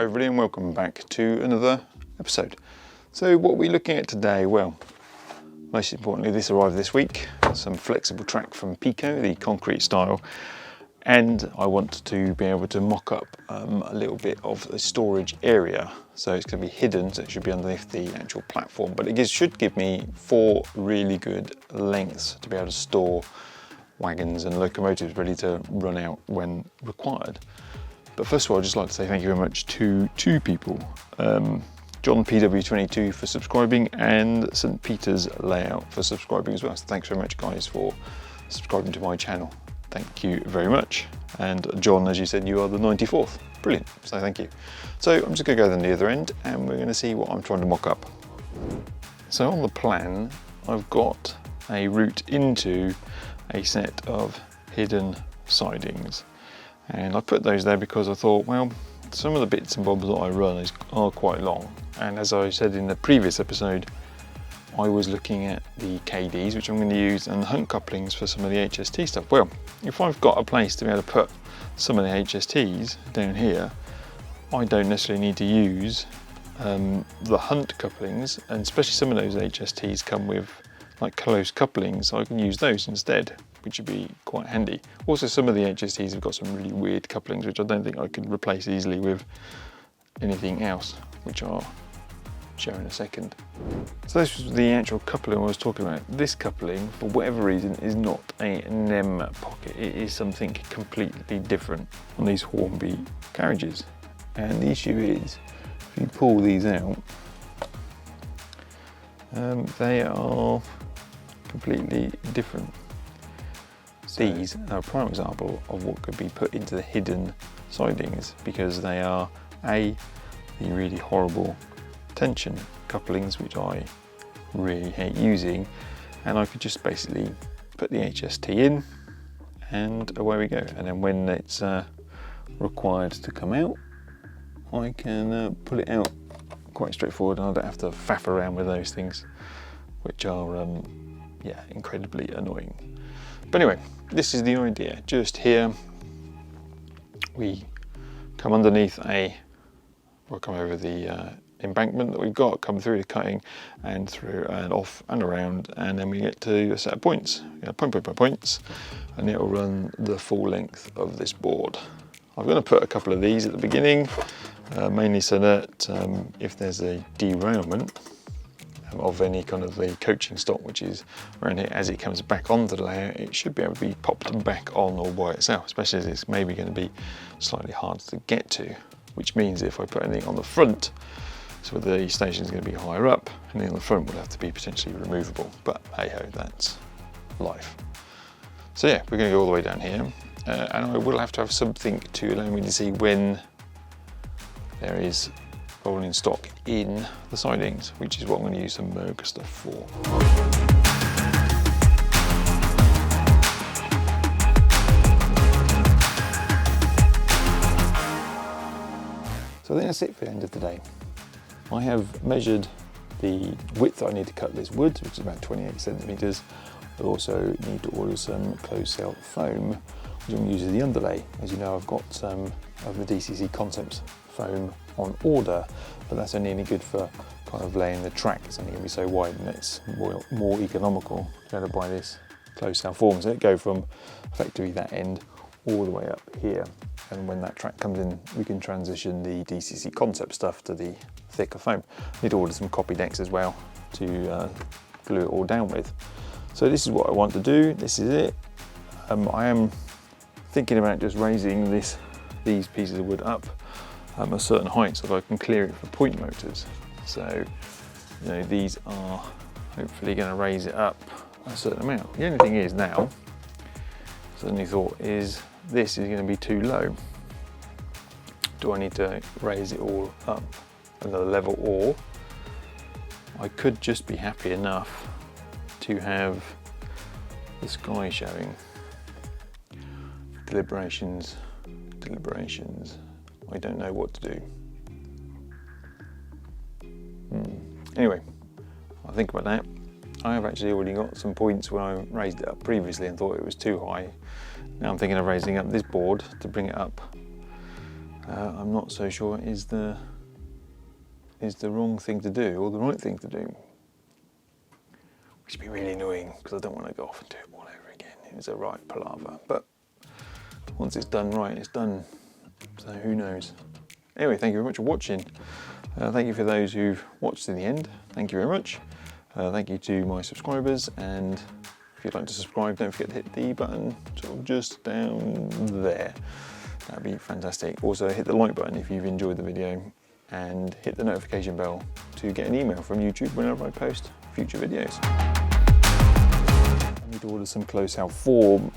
Hi everybody and welcome back to another episode. So what are we looking at today? Well, most importantly, this arrived this week. Some flexible track from Pico, the concrete style. And I want to be able to mock up a little bit of a storage area. So it's going to be hidden, so it should be underneath the actual platform. But it should give me 4 really good lengths to be able to store wagons and locomotives ready to run out when required. But first of all, I'd just like to say thank you very much to 2 people. John PW22 for subscribing and St. Peter's Layout for subscribing as well. So thanks very much guys for subscribing to my channel. Thank you very much. And John, as you said, you are the 94th. Brilliant, so thank you. So I'm just gonna go to the other end and we're gonna see what I'm trying to mock up. So on the plan, I've got a route into a set of hidden sidings. And I put those there because I thought, well, some of the bits and bobs that I run are quite long. And as I said in the previous episode, I was looking at the KDs, which I'm going to use, and the hunt couplings for some of the HST stuff. Well, if I've got a place to be able to put some of the HSTs down here, I don't necessarily need to use the hunt couplings, and especially some of those HSTs come with like close couplings, so I can use those instead, which would be quite handy. Also, some of the HSTs have got some really weird couplings, which I don't think I could replace easily with anything else, which I'll show in a second. So this was the actual coupling I was talking about. This coupling, for whatever reason, is not a NEM pocket. It is something completely different on these Hornby carriages. And the issue is, if you pull these out, they are completely different. These are a prime example of what could be put into the hidden sidings because they are the really horrible tension couplings, which I really hate using, and I could just basically put the HST in and away we go. And then when it's required to come out, I can pull it out quite straightforward, and I don't have to faff around with those things, which are yeah, incredibly annoying. But anyway, this is the idea. Just here, we come underneath we'll come over the embankment that we've got, come through the cutting and through and off and around, and then we get to a set of points. Point by points, and it will run the full length of this board. I'm going to put a couple of these at the beginning, mainly so that if there's a derailment of any kind of the coaching stock which is around here, as it comes back onto the layout, it should be able to be popped back on all by itself, especially as it's maybe going to be slightly hard to get to, which means if I put anything on the front, so the station is going to be higher up, anything on the front will have to be potentially removable, but hey ho, that's life. So yeah, we're going to go all the way down here, and I will have to have something to allow me to see when there is rolling stock in the sidings, which is what I'm going to use some Merg stuff for. So I think that's it for the end of the day. I have measured the width that I need to cut this wood, which is about 28 centimetres. I also need to order some closed cell foam, which I'm going to use as the underlay. As you know, I've got some of the DCC Concepts foam on order, but that's only any good for kind of laying the track. It's only going to be so wide, and it's more economical to be able to buy this closed cell form. So it go from effectively that end all the way up here, and when that track comes in, we can transition the DCC Concept stuff to the thicker foam. I need to order some copy decks as well to glue it all down with. So this is what I want to do. This is it. I am thinking about just raising these pieces of wood up a certain height so that I can clear it for point motors. So, you know, these are hopefully going to raise it up a certain amount. The only thing is now, suddenly thought, is this is going to be too low. Do I need to raise it all up another level, or I could just be happy enough to have the sky showing? Deliberations. I don't know what to do. Anyway, I'll think about that. I have actually already got some points when I raised it up previously and thought it was too high. Now I'm thinking of raising up this board to bring it up I'm not so sure is the wrong thing to do or the right thing to do. Which would be really annoying because I don't want to go off and do it all over again. It was a right palaver, but once it's done right, it's done. So who knows? Anyway, thank you very much for watching. Thank you for those who've watched to the end. Thank you very much. Thank you to my subscribers, and if you'd like to subscribe, don't forget to hit the button sort of just down there. That'd be fantastic. Also hit the like button if you've enjoyed the video, and hit the notification bell to get an email from YouTube whenever I post future videos. I need to order some close-out form.